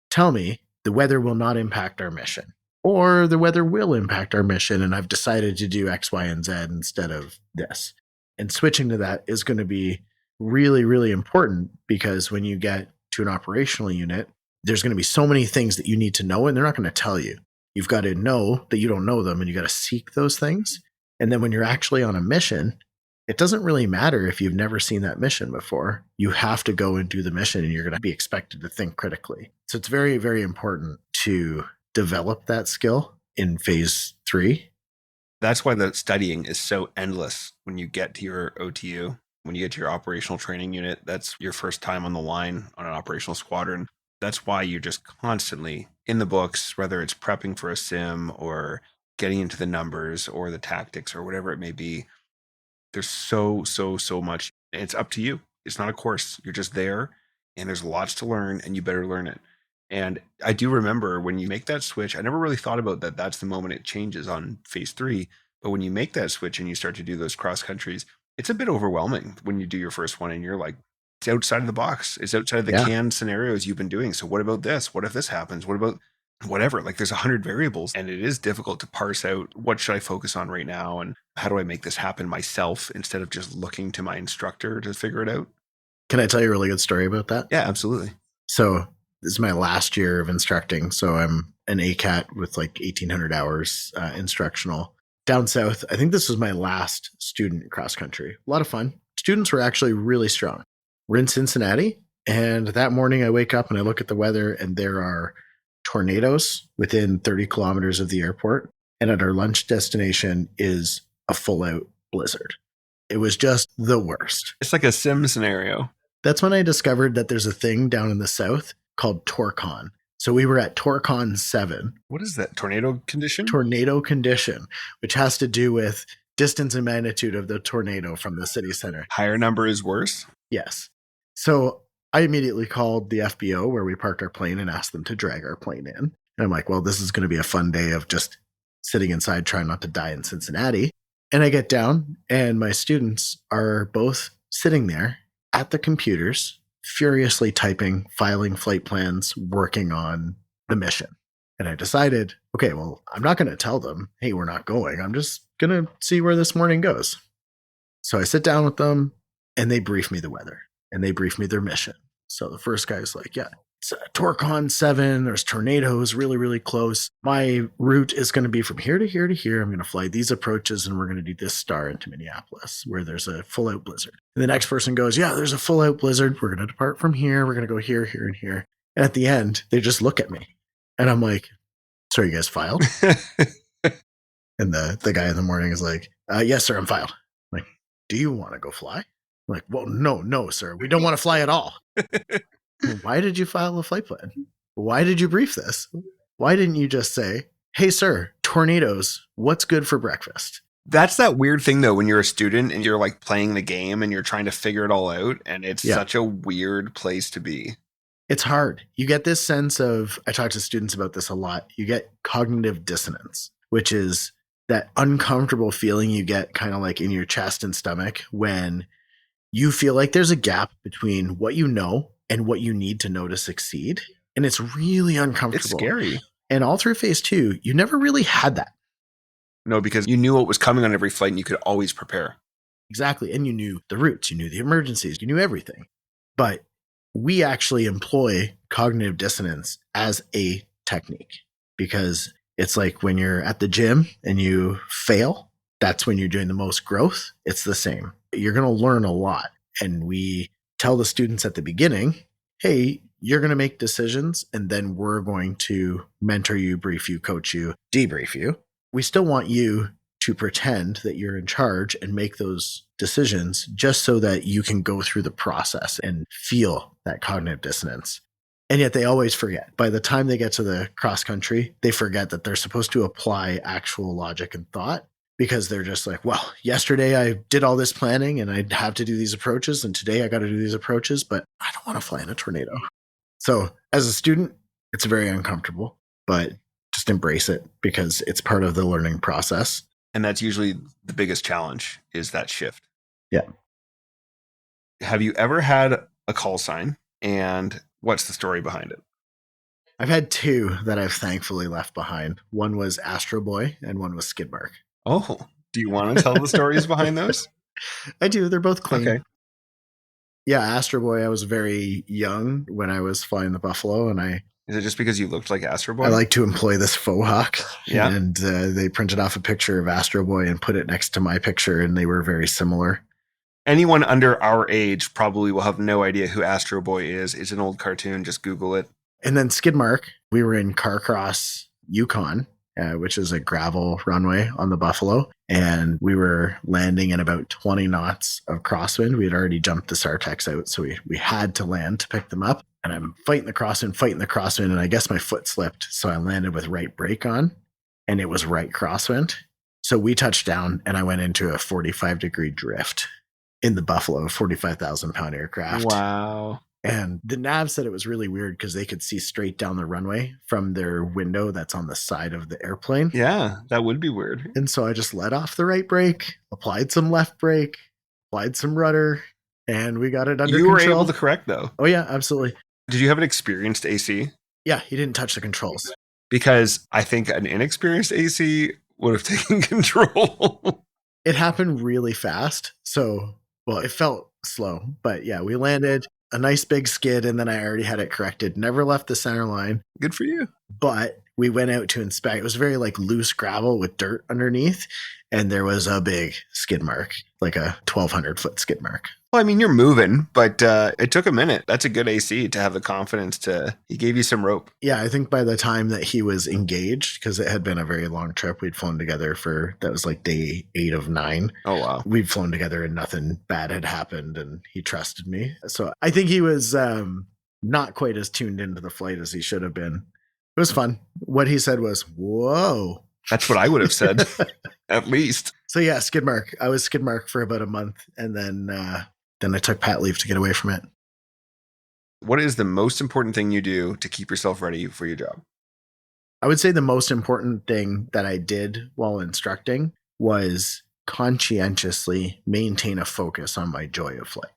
Tell me the weather will not impact our mission, or the weather will impact our mission, and I've decided to do X, Y, and Z instead of this. And switching to that is going to be really, really important because when you get to an operational unit, there's going to be so many things that you need to know, and they're not going to tell you. You've got to know that you don't know them, and you got to seek those things. And then when you're actually on a mission, it doesn't really matter if you've never seen that mission before. You have to go and do the mission, and you're going to be expected to think critically. So it's very, very important to develop that skill in phase 3. That's why the studying is so endless when you get to your OTU. When you get to your operational training unit, that's your first time on the line on an operational squadron. That's why you're just constantly in the books, whether it's prepping for a sim or getting into the numbers or the tactics or whatever it may be. There's so much. And it's up to you. It's not a course. You're just there and there's lots to learn and you better learn it. And I do remember when you make that switch, I never really thought about that. That's the moment it changes on phase 3. But when you make that switch and you start to do those cross countries, it's a bit overwhelming when you do your first one and you're like, it's outside of the box. It's outside of the canned scenarios you've been doing. So what about this? What if this happens? What about whatever? Like there's 100 variables and it is difficult to parse out what should I focus on right now and how do I make this happen myself instead of just looking to my instructor to figure it out. Can I tell you a really good story about that? Yeah, absolutely. So this is my last year of instructing. So I'm an ACAT with like 1,800 hours instructional. Down south, I think this was my last student cross country. A lot of fun. Students were actually really strong. We're in Cincinnati, and that morning I wake up and I look at the weather, and there are tornadoes within 30 kilometers of the airport. And at our lunch destination is a full-out blizzard. It was just the worst. It's like a sim scenario. That's when I discovered that there's a thing down in the south called Torcon. So we were at Torcon 7. What is that? Tornado condition? Tornado condition, which has to do with distance and magnitude of the tornado from the city center. Higher number is worse? Yes. So I immediately called the FBO where we parked our plane and asked them to drag our plane in. And I'm like, well, this is going to be a fun day of just sitting inside trying not to die in Cincinnati. And I get down and my students are both sitting there at the computers, furiously typing, filing flight plans, working on the mission. And I decided, okay, well, I'm not going to tell them, hey, we're not going. I'm just going to see where this morning goes. So I sit down with them and they brief me the weather and they brief me their mission. So the first guy's like, yeah, it's Torcon 7. There's tornadoes really, really close. My route is going to be from here to here to here. I'm going to fly these approaches and we're going to do this star into Minneapolis where there's a full out blizzard. And the next person goes, yeah, there's a full out blizzard. We're going to depart from here. We're going to go here, here, and here. And at the end, they just look at me and I'm like, so you guys filed? And the guy in the morning is like, yes, sir, I'm filed. I'm like, do you want to go fly? I'm like, well, no, sir. We don't want to fly at all. Why did you file a flight plan? Why did you brief this? Why didn't you just say, hey, sir, tornadoes, what's good for breakfast? That's that weird thing, though, when you're a student and you're like playing the game and you're trying to figure it all out. And it's such a weird place to be. It's hard. You get this sense of, I talk to students about this a lot. You get cognitive dissonance, which is that uncomfortable feeling you get kind of like in your chest and stomach when you feel like there's a gap between what you know and what you need to know to succeed. And it's really uncomfortable. It's scary. And all through phase 2, you never really had that. No, because you knew what was coming on every flight and you could always prepare. Exactly. And you knew the routes, you knew the emergencies, you knew everything. But we actually employ cognitive dissonance as a technique because it's like when you're at the gym and you fail, that's when you're doing the most growth. It's the same. You're going to learn a lot. And we tell the students at the beginning, hey, you're going to make decisions and then we're going to mentor you, brief you, coach you, debrief you. We still want you to pretend that you're in charge and make those decisions just so that you can go through the process and feel that cognitive dissonance. And yet they always forget. By the time they get to the cross country, they forget that they're supposed to apply actual logic and thought because they're just like, well, yesterday I did all this planning and I'd have to do these approaches. And today I got to do these approaches, but I don't want to fly in a tornado. So as a student, it's very uncomfortable, but just embrace it because it's part of the learning process. And that's usually the biggest challenge is that shift. Yeah. Have you ever had a call sign and what's the story behind it? I've had 2 that I've thankfully left behind. One was Astro Boy and one was Skidmark. Oh, do you want to tell the stories behind those? I do. They're both clean. Okay. Yeah, Astro Boy, I was very young when I was flying the Buffalo and Is it just because you looked like Astro Boy? I like to employ this faux hawk. Yeah. And they printed off a picture of Astro Boy and put it next to my picture, and they were very similar. Anyone under our age probably will have no idea who Astro Boy is. It's an old cartoon. Just Google it. And then Skidmark, we were in Carcross, Yukon, which is a gravel runway on the Buffalo. And we were landing in about 20 knots of crosswind. We had already jumped the Sartex out, so we had to land to pick them up. And I'm fighting the crosswind, and I guess my foot slipped. So I landed with right brake on, and it was right crosswind. So we touched down, and I went into a 45-degree drift in the Buffalo, 45,000-pound aircraft. Wow. And the nav said it was really weird because they could see straight down the runway from their window that's on the side of the airplane. Yeah, that would be weird. And so I just let off the right brake, applied some left brake, applied some rudder, and we got it under You control. were able to correct, though. Oh, yeah, absolutely. Did you have an experienced AC? Yeah, he didn't touch the controls. Because I think an inexperienced AC would have taken control. It happened really fast. So, well, it felt slow. But yeah, we landed a nice big skid, and then I already had it corrected. Never left the center line. Good for you. But we went out to inspect. It was very like loose gravel with dirt underneath. And there was a big skid mark, like a 1,200-foot skid mark. Well, I mean, you're moving, but it took a minute. That's a good AC to have the confidence to, he gave you some rope. Yeah, I think by the time that he was engaged, because it had been a very long trip, we'd flown together that was like day 8 of 9. Oh, wow. We'd flown together and nothing bad had happened, and he trusted me. So I think he was not quite as tuned into the flight as he should have been. It was fun. What he said was, whoa. That's what I would have said, at least. So yeah, skid mark. I was skid mark for about a month, and then I took pat leave to get away from it. What is the most important thing you do to keep yourself ready for your job? I would say the most important thing that I did while instructing was conscientiously maintain a focus on my joy of flight.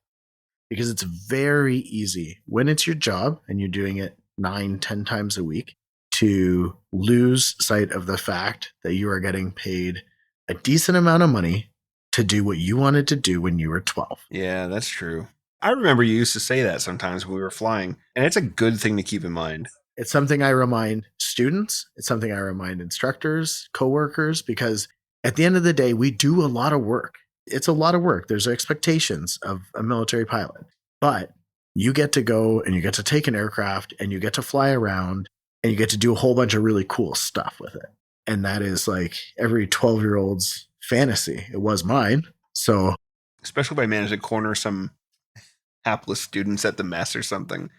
Because it's very easy when it's your job and you're doing it 9-10 times a week to lose sight of the fact that you are getting paid a decent amount of money to do what you wanted to do when you were 12. Yeah, that's true. I remember you used to say that sometimes when we were flying, and it's a good thing to keep in mind. It's something I remind students. It's something I remind instructors, coworkers, because at the end of the day, we do a lot of work. It's a lot of work. There's expectations of a military pilot, but you get to go and you get to take an aircraft and you get to fly around and you get to do a whole bunch of really cool stuff with it. And that is like every 12-year-old's fantasy. It was mine. So, especially if I manage to corner some hapless students at the mess or something,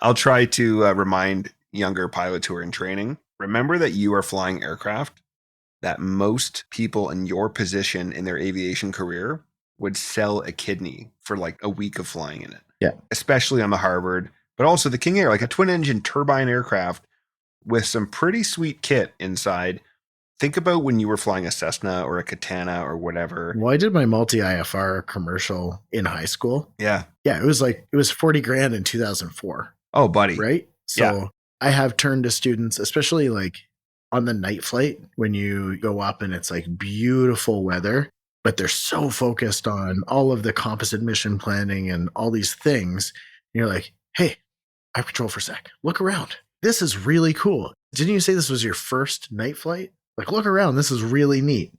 I'll try to remind younger pilots who are in training, remember that you are flying aircraft that most people in your position in their aviation career would sell a kidney for like a week of flying in it. Yeah. Especially on the Harvard, but also the King Air, like a twin engine turbine aircraft with some pretty sweet kit inside. Think about when you were flying a Cessna or a Katana or whatever. Well, I did my multi-IFR commercial in high school. Yeah. Yeah, it was $40,000 in 2004. Oh, buddy. Right? So Yeah. I have turned to students, especially like on the night flight when you go up and it's like beautiful weather, but they're so focused on all of the composite mission planning and all these things. And you're like, hey, I patrol for a sec. Look around. This is really cool. Didn't you say this was your first night flight? Like, look around. This is really neat.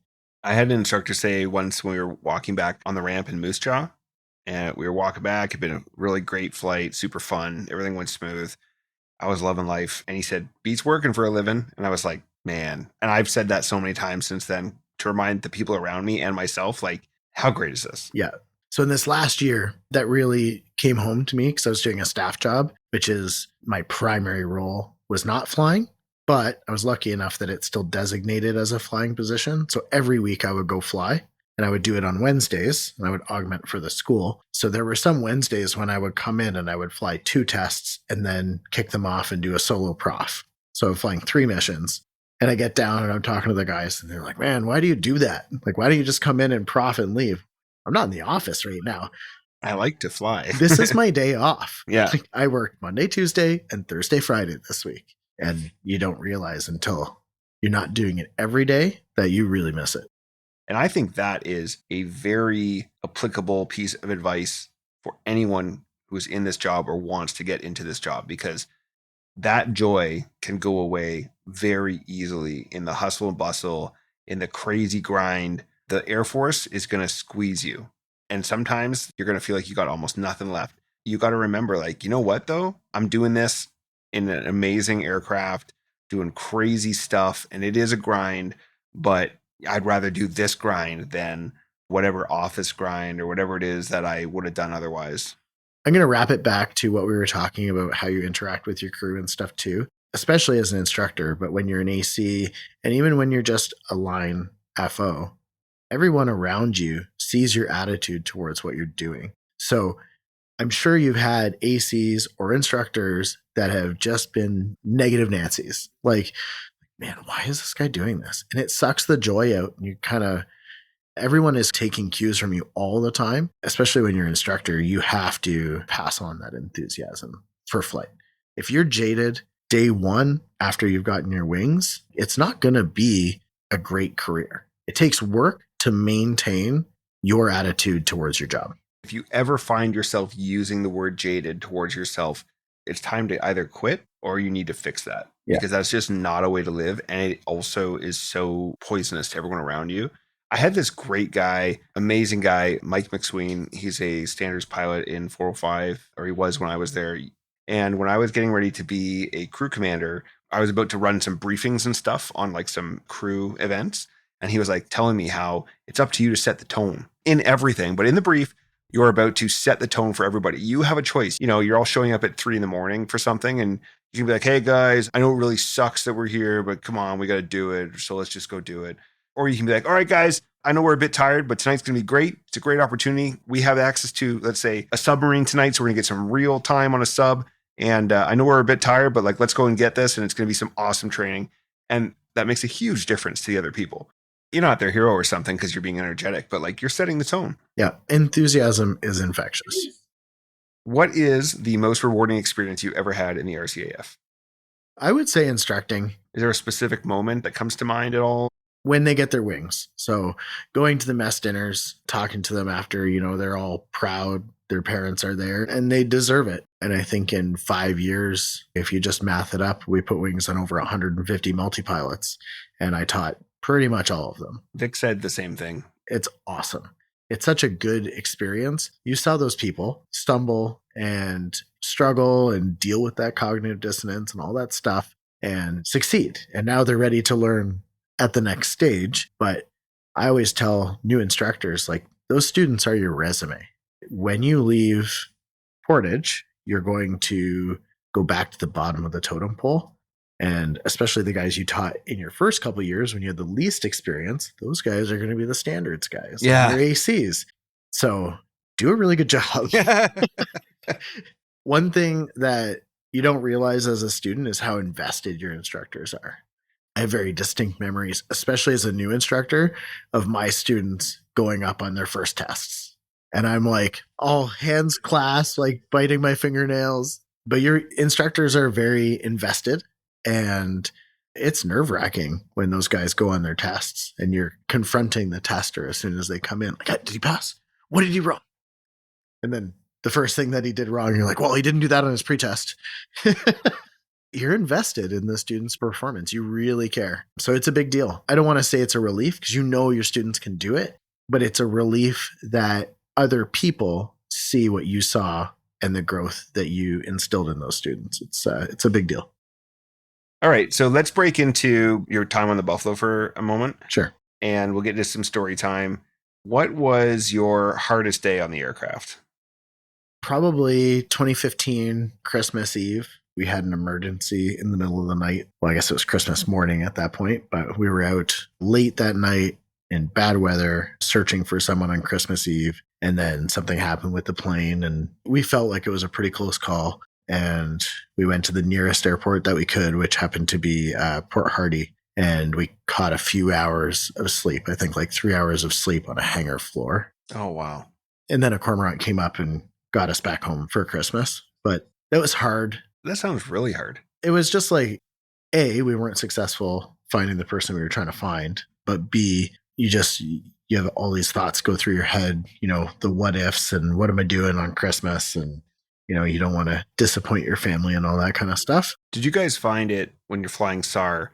I had an instructor say once when we were walking back on the ramp in Moose Jaw, and we were walking back, it'd been a really great flight, super fun. Everything went smooth. I was loving life. And he said, beats working for a living. And I was like, man. And I've said that so many times since then to remind the people around me and myself, like, how great is this? Yeah. So in this last year, that really came home to me because I was doing a staff job, which is my primary role was not flying, but I was lucky enough that it's still designated as a flying position. So every week I would go fly and I would do it on Wednesdays and I would augment for the school. So there were some Wednesdays when I would come in and I would fly 2 tests and then kick them off and do a solo prof. So I'm flying 3 missions. And I get down and I'm talking to the guys and they're like, man, why do you do that? Like, why don't you just come in and prof and leave? I'm not in the office right now. I like to fly. This is my day off. Yeah. I worked Monday, Tuesday, and Thursday, Friday this week. And you don't realize until you're not doing it every day that you really miss it. And I think that is a very applicable piece of advice for anyone who's in this job or wants to get into this job, because that joy can go away very easily in the hustle and bustle, in the crazy grind. The Air Force is going to squeeze you. And sometimes you're going to feel like you got almost nothing left. You got to remember, like, you know what, though? I'm doing this in an amazing aircraft doing crazy stuff, and it is a grind, but I'd rather do this grind than whatever office grind or whatever it is that I would have done otherwise. I'm going to wrap it back to what we were talking about, how you interact with your crew and stuff too, especially as an instructor. But when you're an AC, and even when you're just a line FO, everyone around you sees your attitude towards what you're doing. So I'm sure you've had ACs or instructors that have just been negative Nancy's. Like, man, why is this guy doing this? And it sucks the joy out. And you kind of, everyone is taking cues from you all the time, especially when you're an instructor. You have to pass on that enthusiasm for flight. If you're jaded day one after you've gotten your wings, it's not going to be a great career. It takes work to maintain your attitude towards your job. If you ever find yourself using the word jaded towards yourself, it's time to either quit or you need to fix that, because that's just not a way to live. And it also is so poisonous to everyone around you. I had this great guy, amazing guy, Mike McSween. He's a standards pilot in 405, or he was when I was there. And when I was getting ready to be a crew commander, I was about to run some briefings and stuff on like some crew events. And he was like telling me how it's up to you to set the tone in everything. But in the brief, you're about to set the tone for everybody. You have a choice. You know, you're all showing up at 3 a.m. for something, and you can be like, hey guys, I know it really sucks that we're here, but come on, we got to do it. So let's just go do it. Or you can be like, all right, guys, I know we're a bit tired, but tonight's going to be great. It's a great opportunity. We have access to, let's say, a submarine tonight. So we're going to get some real time on a sub. And I know we're a bit tired, but like, let's go and get this. And it's going to be some awesome training. And that makes a huge difference to the other people. You're not their hero or something because you're being energetic, but like you're setting the tone. Yeah. Enthusiasm is infectious. What is the most rewarding experience you ever had in the RCAF? I would say instructing. Is there a specific moment that comes to mind at all? When they get their wings. So going to the mess dinners, talking to them after, you know, they're all proud, their parents are there and they deserve it. And I think in 5 years, if you just math it up, we put wings on over 150 multi-pilots, and I taught pretty much all of them. Vic said the same thing. It's awesome. It's such a good experience. You saw those people stumble and struggle and deal with that cognitive dissonance and all that stuff and succeed. And now they're ready to learn at the next stage. But I always tell new instructors, like, those students are your resume. When you leave Portage, you're going to go back to the bottom of the totem pole. And especially the guys you taught in your first couple of years when you had the least experience, those guys are going to be the standards guys. Yeah. They're ACs. So do a really good job. One thing that you don't realize as a student is how invested your instructors are. I have very distinct memories, especially as a new instructor, of my students going up on their first tests. And I'm like, all hands clasped, like biting my fingernails. But your instructors are very invested. And it's nerve-wracking when those guys go on their tests and you're confronting the tester as soon as they come in. Like, did he pass? What did he wrong? And then the first thing that he did wrong, you're like, well, he didn't do that on his pretest. You're invested in the student's performance. You really care. So it's a big deal. I don't want to say it's a relief because you know your students can do it, but it's a relief that other people see what you saw and the growth that you instilled in those students. It's a big deal. All right, so let's break into your time on the Buffalo for a moment. Sure. And we'll get into some story time. What was your hardest day on the aircraft? Probably 2015, Christmas Eve. We had an emergency in the middle of the night. Well, I guess it was Christmas morning at that point, but we were out late that night in bad weather, searching for someone on Christmas Eve. And then something happened with the plane, and we felt like it was a pretty close call. And we went to the nearest airport that we could, which happened to be Port Hardy. And we caught a few hours of sleep. I think like 3 hours of sleep on a hangar floor. Oh, wow. And then a cormorant came up and got us back home for Christmas. But that was hard. That sounds really hard. It was just like, A, we weren't successful finding the person we were trying to find. But B, you have all these thoughts go through your head, you know, the what ifs and what am I doing on Christmas? And you know, you don't want to disappoint your family and all that kind of stuff. Did you guys find it when you're flying SAR?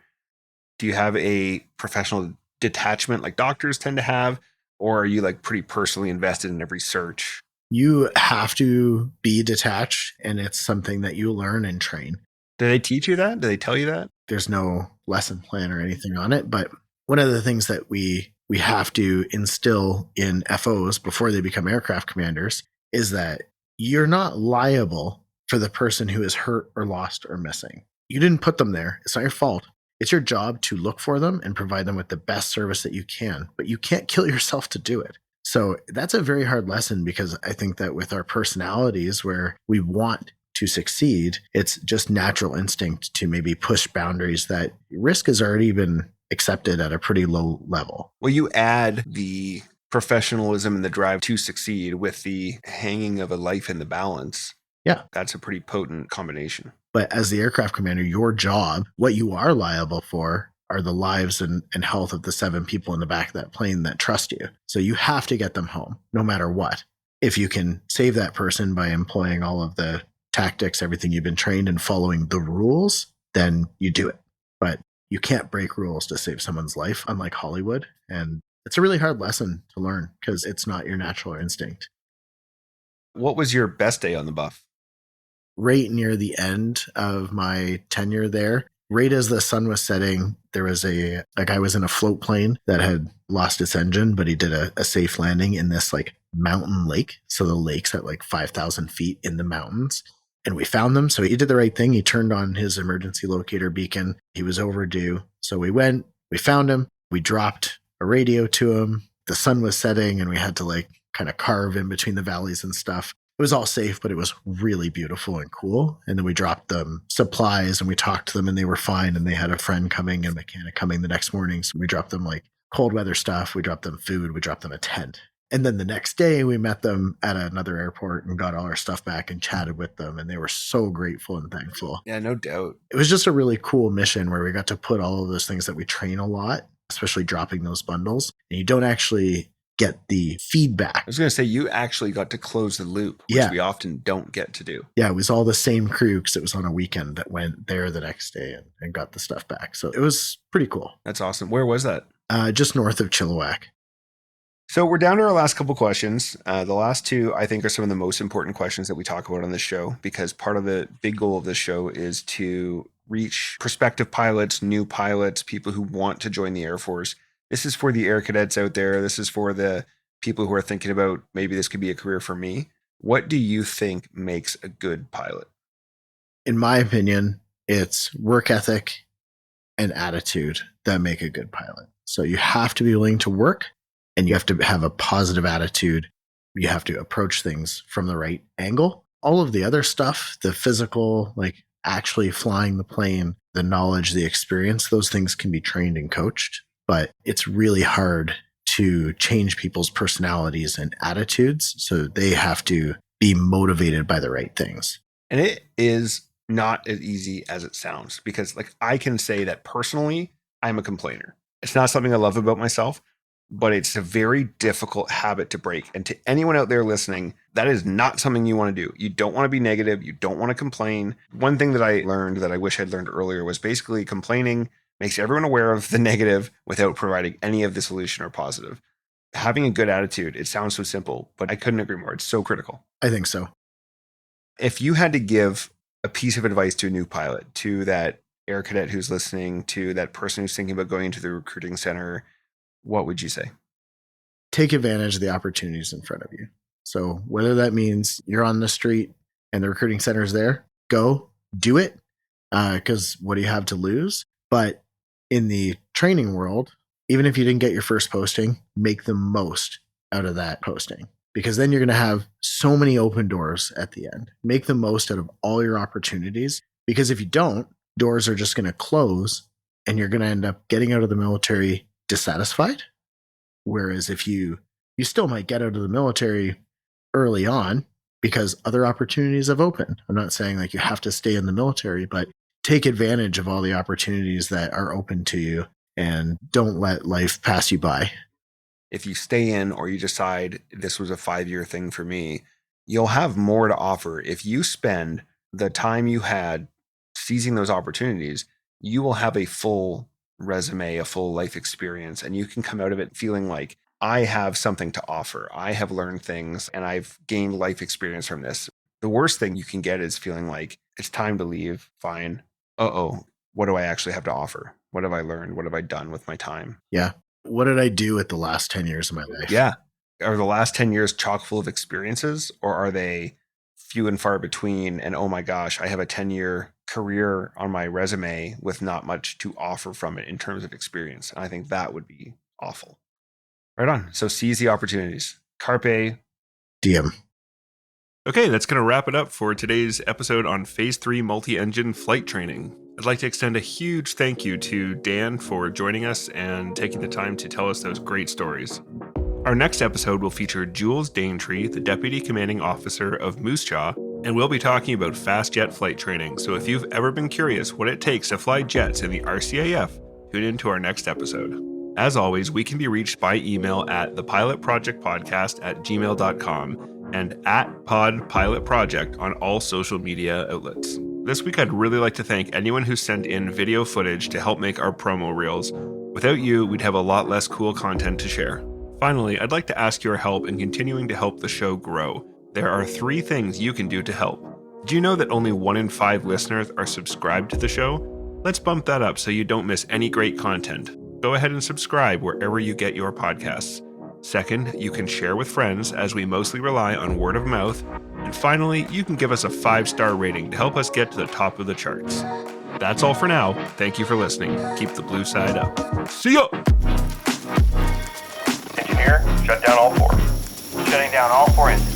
Do you have a professional detachment like doctors tend to have? Or are you like pretty personally invested in every search? You have to be detached, and it's something that you learn and train. Do they teach you that? Do they tell you that? there's no lesson plan or anything on it. But one of the things that we have to instill in FOs before they become aircraft commanders is that you're not liable for the person who is hurt or lost or missing. You didn't put them there. It's not your fault. It's your job to look for them and provide them with the best service that you can, but you can't kill yourself to do it. So that's a very hard lesson, because I think that with our personalities where we want to succeed, it's just natural instinct to maybe push boundaries that risk has already been accepted at a pretty low level. Well, you add the professionalism and the drive to succeed with the hanging of a life in the balance. Yeah. That's a pretty potent combination. But as the aircraft commander, your job, what you are liable for, are the lives and health of the 7 people in the back of that plane that trust you. So you have to get them home, no matter what. If you can save that person by employing all of the tactics, everything you've been trained in, following the rules, then you do it. But you can't break rules to save someone's life, unlike Hollywood. And it's a really hard lesson to learn because it's not your natural instinct. What was your best day on the Buff? Right near the end of my tenure there, right as the sun was setting, there was a guy was in a float plane that had lost its engine, but he did a safe landing in this like mountain lake. So the lake's at like 5,000 feet in the mountains. And we found them. So he did the right thing. He turned on his emergency locator beacon. He was overdue. So we went, we found him. We dropped a radio to him. The sun was setting and we had to like kind of carve in between the valleys and stuff. It was all safe, but it was really beautiful and cool. And then we dropped them supplies and we talked to them and they were fine. And they had a friend coming and a mechanic coming the next morning. So we dropped them like cold weather stuff. We dropped them food. We dropped them a tent. And then the next day we met them at another airport and got all our stuff back and chatted with them. And they were so grateful and thankful. Yeah, no doubt. It was just a really cool mission where we got to put all of those things that we train a lot, especially dropping those bundles. And you don't actually get the feedback. I was going to say, you actually got to close the loop, which we often don't get to do. Yeah, it was all the same crew because it was on a weekend that went there the next day and got the stuff back. So it was pretty cool. That's awesome. Where was that? Just north of Chilliwack. So we're down to our last couple questions. The last two, I think, are some of the most important questions that we talk about on this show, because part of the big goal of this show is to reach prospective pilots, new pilots, people who want to join the Air Force. This is for the air cadets out there. This is for the people who are thinking about, maybe this could be a career for me. What do you think makes a good pilot? In my opinion, it's work ethic and attitude that make a good pilot. So you have to be willing to work and you have to have a positive attitude. You have to approach things from the right angle. All of the other stuff, the physical, like actually flying the plane, the knowledge, the experience, those things can be trained and coached. But it's really hard to change people's personalities and attitudes. So they have to be motivated by the right things. And it is not as easy as it sounds, because like I can say that personally, I'm a complainer. It's not something I love about myself, but it's a very difficult habit to break. And to anyone out there listening, that is not something you want to do. You don't want to be negative. You don't want to complain. One thing that I learned that I wish I'd learned earlier was basically complaining makes everyone aware of the negative without providing any of the solution or positive. Having a good attitude, it sounds so simple, but I couldn't agree more. It's so critical. I think so. If you had to give a piece of advice to a new pilot, to that air cadet who's listening, to that person who's thinking about going into the recruiting center, what would you say? Take advantage of the opportunities in front of you. So whether that means you're on the street and the recruiting center is there, go do it, because what do you have to lose? But in the training world, even if you didn't get your first posting, make the most out of that posting, because then you're going to have so many open doors at the end. Make the most out of all your opportunities, because if you don't, doors are just going to close and you're going to end up getting out of the military dissatisfied. Whereas if you still might get out of the military early on because other opportunities have opened. I'm not saying like you have to stay in the military, but take advantage of all the opportunities that are open to you and don't let life pass you by. If you stay in or you decide this was a 5-year thing for me, you'll have more to offer. If you spend the time you had seizing those opportunities, you will have a full resume, a full life experience, and you can come out of it feeling like, I have something to offer. I have learned things and I've gained life experience from this. The worst thing you can get is feeling like it's time to leave. Fine. what do I actually have to offer? What have I learned? What have I done with my time? Yeah. What did I do with the last 10 years of my life? Yeah. Are the last 10 years chock full of experiences, or are they few and far between? And oh my gosh, I have a 10-year career on my resume with not much to offer from it in terms of experience. And I think that would be awful. Right on. So seize the opportunities. Carpe Diem. Okay, that's going to wrap it up for today's episode on Phase 3 multi-engine flight training. I'd like to extend a huge thank you to Dan for joining us and taking the time to tell us those great stories. Our next episode will feature Jules Daintree, the Deputy Commanding Officer of Moose Jaw, and we'll be talking about fast jet flight training. So if you've ever been curious what it takes to fly jets in the RCAF, tune in to our next episode. As always, we can be reached by email at thepilotprojectpodcast@gmail.com and at podpilotproject on all social media outlets. This week, I'd really like to thank anyone who sent in video footage to help make our promo reels. Without you, we'd have a lot less cool content to share. Finally, I'd like to ask your help in continuing to help the show grow. There are 3 things you can do to help. Did you know that only 1 in 5 listeners are subscribed to the show? Let's bump that up so you don't miss any great content. Go ahead and subscribe wherever you get your podcasts. Second, you can share with friends, as we mostly rely on word of mouth. And finally, you can give us a 5-star rating to help us get to the top of the charts. That's all for now. Thank you for listening. Keep the blue side up. See ya! Engineer, shut down all 4. Shutting down all 4 engines.